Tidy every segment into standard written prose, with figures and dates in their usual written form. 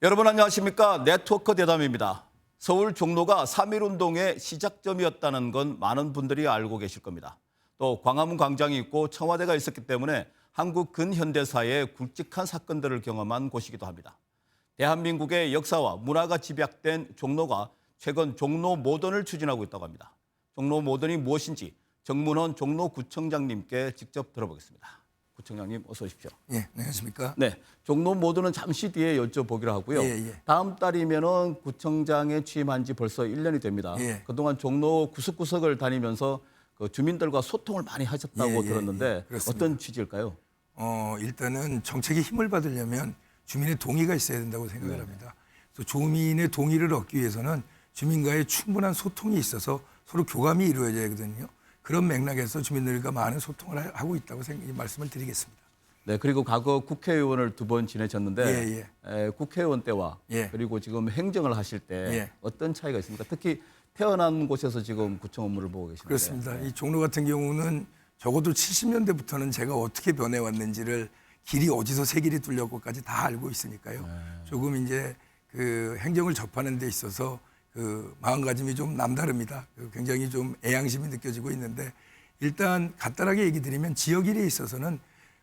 여러분 안녕하십니까? 네트워크 대담입니다. 서울 종로가 3.1운동의 시작점이었다는 건 많은 분들이 알고 계실 겁니다. 또 광화문 광장이 있고 청와대가 있었기 때문에 한국 근현대사의 굵직한 사건들을 경험한 곳이기도 합니다. 대한민국의 역사와 문화가 집약된 종로가 최근 종로 모던을 추진하고 있다고 합니다. 종로 모던이 무엇인지 정문원 종로구청장님께 직접 들어보겠습니다. 구청장님 어서 오십시오. 예, 안녕하십니까? 네, 종로 모드는 잠시 뒤에 여쭤보기로 하고요. 예. 다음 달이면은 구청장에 취임한 지 벌써 1년이 됩니다. 예. 그동안 종로 구석구석을 다니면서 그 주민들과 소통을 많이 하셨다고 들었는데 그렇습니다. 어떤 취지일까요? 일단은 정책에 힘을 받으려면 주민의 동의가 있어야 된다고 생각을 합니다. 그래서 주민의 동의를 얻기 위해서는 주민과의 충분한 소통이 있어서 서로 교감이 이루어져야 하거든요. 그런 맥락에서 주민들과 많은 소통을 하고 있다고 말씀을 드리겠습니다. 네, 그리고 과거 국회의원을 2번 지내셨는데 국회의원 때와 예. 그리고 지금 행정을 하실 때 예. 어떤 차이가 있습니까? 특히 태어난 곳에서 지금 구청 업무를 보고 계시는데. 그렇습니다. 이 종로 같은 경우는 적어도 70년대부터는 제가 어떻게 변해왔는지를 길이 어디서 새 길이 뚫렸고까지 다 알고 있으니까요. 조금 이제 그 행정을 접하는 데 있어서 그 마음가짐이 좀 남다릅니다. 굉장히 좀 애양심이 느껴지고 있는데 일단 간단하게 얘기 드리면 지역 일에 있어서는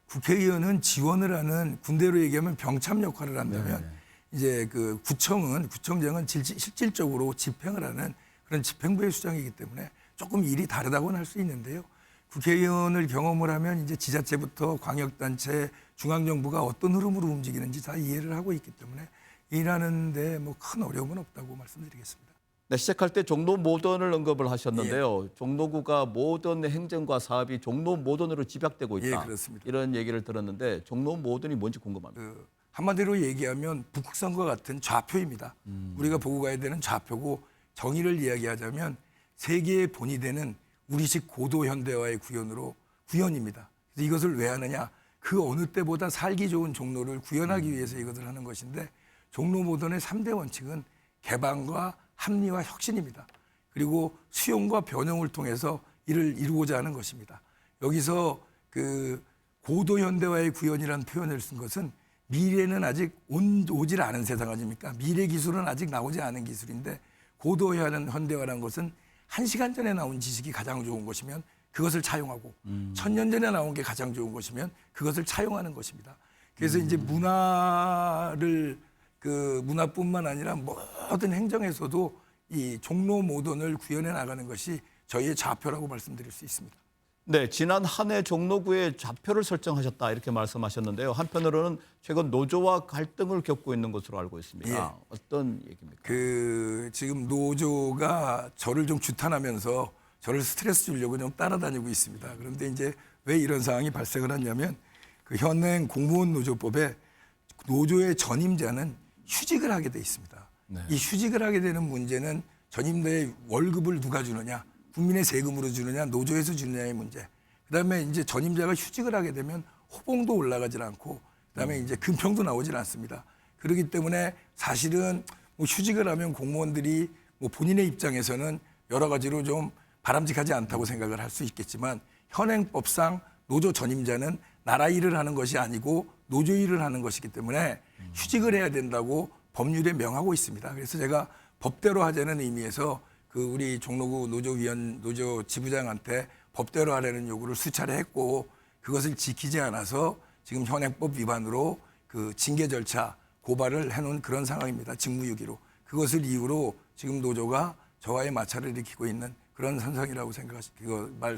국회의원은 지원을 하는 군대로 얘기하면 병참 역할을 한다면 이제 그 구청장은 실질적으로 집행을 하는 그런 집행부의 수장이기 때문에 조금 일이 다르다고는 할 수 있는데요. 국회의원을 경험을 하면 이제 지자체부터 광역단체, 중앙정부가 어떤 흐름으로 움직이는지 다 이해를 하고 있기 때문에 일하는데 뭐 큰 어려움은 없다고 말씀드리겠습니다. 네, 시작할 때 종로 모던을 언급을 하셨는데요. 종로구가 모던 행정과 사업이 종로 모던으로 집약되고 있다. 예, 그렇습니다. 이런 얘기를 들었는데 종로 모던이 뭔지 궁금합니다. 한마디로 얘기하면 북극성과 같은 좌표입니다. 우리가 보고 가야 되는 좌표고 정의를 이야기하자면 세계의 본이 되는 우리식 고도 현대화의 구현입니다. 그래서 이것을 왜 하느냐? 그 어느 때보다 살기 좋은 종로를 구현하기 위해서 이것을 하는 것인데 종로 모던의 3대 원칙은 개방과 합리화 혁신입니다. 그리고 수용과 변형을 통해서 이를 이루고자 하는 것입니다. 여기서 그 고도 현대화의 구현이라는 표현을 쓴 것은 미래는 아직 오질 않은 세상 아닙니까? 미래 기술은 아직 나오지 않은 기술인데 고도 현대화라는 것은 1시간 전에 나온 지식이 가장 좋은 것이면 그것을 차용하고 1000년 전에 나온 게 가장 좋은 것이면 그것을 차용하는 것입니다. 그래서 이제 문화뿐만 아니라 모든 행정에서도 이 종로 모던을 구현해 나가는 것이 저희의 좌표라고 말씀드릴 수 있습니다. 네, 지난 한 해 종로구에 좌표를 설정하셨다 이렇게 말씀하셨는데요. 한편으로는 최근 노조와 갈등을 겪고 있는 것으로 알고 있습니다. 예. 어떤 얘기입니까? 지금 노조가 저를 좀 규탄하면서 저를 스트레스 주려고 좀 따라다니고 있습니다. 그런데 이제 왜 이런 상황이 발생을 하냐면 그 현행 공무원 노조법에 노조의 전임자는 휴직을 하게 돼 있습니다. 이 휴직을 하게 되는 문제는 전임자의 월급을 누가 주느냐, 국민의 세금으로 주느냐, 노조에서 주느냐의 문제. 그다음에 이제 전임자가 휴직을 하게 되면 호봉도 올라가질 않고, 그다음에 이제 금평도 나오질 않습니다. 그렇기 때문에 사실은 뭐 휴직을 하면 공무원들이 뭐 본인의 입장에서는 여러 가지로 좀 바람직하지 않다고 생각을 할 수 있겠지만 현행법상 노조 전임자는 나라 일을 하는 것이 아니고 노조 일을 하는 것이기 때문에 휴직을 해야 된다고 법률에 명하고 있습니다. 그래서 제가 법대로 하자는 의미에서 그 우리 종로구 노조 지부장한테 법대로 하라는 요구를 수차례 했고 그것을 지키지 않아서 지금 현행법 위반으로 그 징계 절차 고발을 해놓은 그런 상황입니다. 직무유기로. 그것을 이유로 지금 노조가 저와의 마찰을 일으키고 있는 그런 현상이라고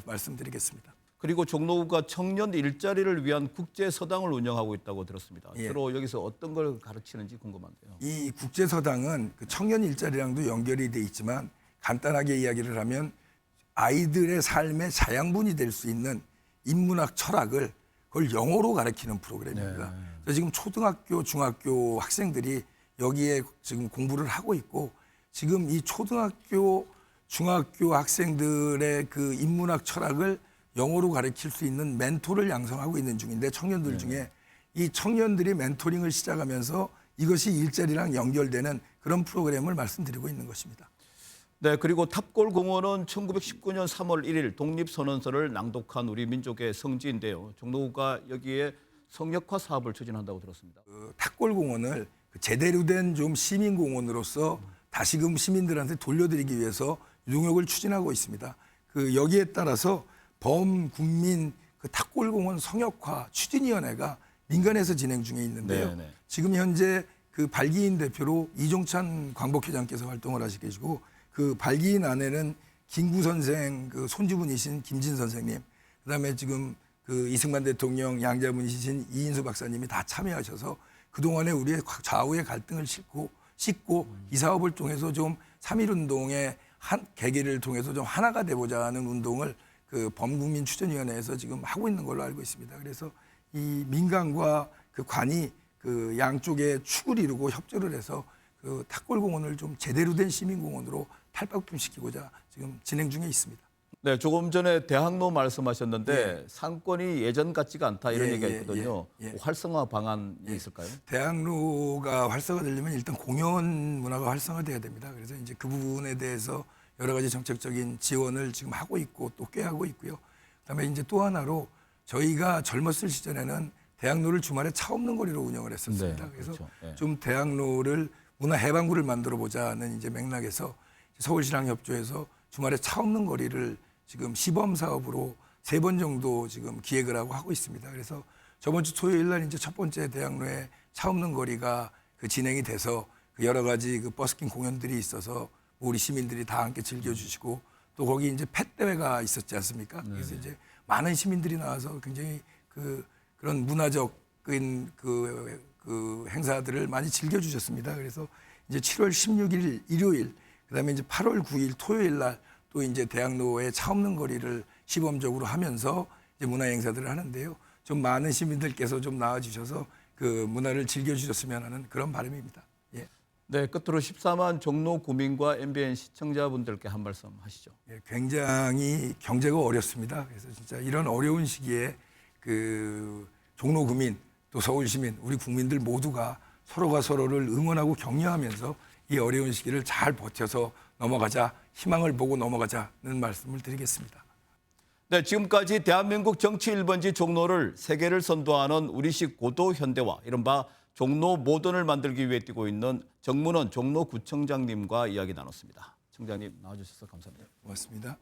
말씀드리겠습니다. 그리고 종로구가 청년 일자리를 위한 국제서당을 운영하고 있다고 들었습니다. 예. 주로 여기서 어떤 걸 가르치는지 궁금한데요. 이 국제서당은 그 청년 일자리랑도 연결이 돼 있지만 간단하게 이야기를 하면 아이들의 삶의 자양분이 될 수 있는 인문학 철학을 그걸 영어로 가르치는 프로그램입니다. 그래서 지금 초등학교, 중학교 학생들이 여기에 지금 공부를 하고 있고 지금 이 초등학교, 중학교 학생들의 그 인문학 철학을 영어로 가르칠 수 있는 멘토를 양성하고 있는 중인데 청년들 중에 이 청년들이 멘토링을 시작하면서 이것이 일자리랑 연결되는 그런 프로그램을 말씀드리고 있는 것입니다. 네, 그리고 탑골공원은 1919년 3월 1일 독립선언서를 낭독한 우리 민족의 성지인데요. 종로구가 여기에 성역화 사업을 추진한다고 들었습니다. 탁골공원을 제대로 된 좀 시민공원으로서 다시금 시민들한테 돌려드리기 위해서 용역을 추진하고 있습니다. 그 여기에 따라서 범국민 그 탁골공원 성역화 추진위원회가 민간에서 진행 중에 있는데요. 네, 네. 지금 현재 그 발기인 대표로 이종찬 광복회장께서 활동을 하시고 계시고 그 발기인 안에는 김구 선생 그 손주분이신 김진 선생님, 그다음에 지금 그 이승만 대통령 양자분이신 이인수 박사님이 다 참여하셔서 그동안에 우리의 좌우의 갈등을 씻고 이 사업을 통해서 좀 3.1운동의 한 계기를 통해서 좀 하나가 되고자 하는 운동을 그 범국민 추진위원회에서 지금 하고 있는 걸로 알고 있습니다. 그래서 이 민간과 그 관이 그 양쪽에 축을 이루고 협조를 해서 그 탁골공원을 좀 제대로 된 시민공원으로 탈바꿈시키고자 지금 진행 중에 있습니다. 네, 조금 전에 대학로 말씀하셨는데 상권이 예전 같지가 않다 이런 얘기가 있거든요. 활성화 방안이 있을까요? 대학로가 활성화되려면 일단 공연 문화가 활성화돼야 됩니다. 그래서 이제 그 부분에 대해서 여러 가지 정책적인 지원을 지금 하고 있고 또 꽤 하고 있고요. 그다음에 이제 또 하나로 저희가 젊었을 시절에는 대학로를 주말에 차 없는 거리로 운영을 했었습니다. 네, 그래서 그렇죠. 네. 좀 대학로를 문화 해방구를 만들어 보자는 이제 맥락에서 서울시랑 협조해서 주말에 차 없는 거리를 지금 시범 사업으로 3번 정도 지금 기획을 하고 있습니다. 그래서 저번 주 토요일 날 이제 첫 번째 대학로에 차 없는 거리가 그 진행이 돼서 그 여러 가지 그 버스킹 공연들이 있어서 우리 시민들이 다 함께 즐겨주시고 또 거기 이제 펫 대회가 있었지 않습니까? 그래서 이제 많은 시민들이 나와서 굉장히 그런 문화적인 그 행사들을 많이 즐겨주셨습니다. 그래서 이제 7월 16일 일요일, 그다음에 이제 8월 9일 토요일 날 또 이제 대학로에 차 없는 거리를 시범적으로 하면서 이제 문화 행사들을 하는데요. 좀 많은 시민들께서 좀 나와주셔서 그 문화를 즐겨주셨으면 하는 그런 바람입니다. 예. 네, 끝으로 14만 종로 구민과 MBN 시청자분들께 한 말씀 하시죠. 예, 굉장히 경제가 어렵습니다. 그래서 진짜 이런 어려운 시기에 그 종로 구민 또 서울 시민 우리 국민들 모두가 서로가 서로를 응원하고 격려하면서 이 어려운 시기를 잘 버텨서 넘어가자, 희망을 보고 넘어가자는 말씀을 드리겠습니다. 네, 지금까지 대한민국 정치 1번지 종로를 세계를 선도하는 우리식 고도 현대화, 이른바 종로 모던을 만들기 위해 뛰고 있는 정문원 종로구청장님과 이야기 나눴습니다. 청장님 나와주셔서 감사합니다. 고맙습니다.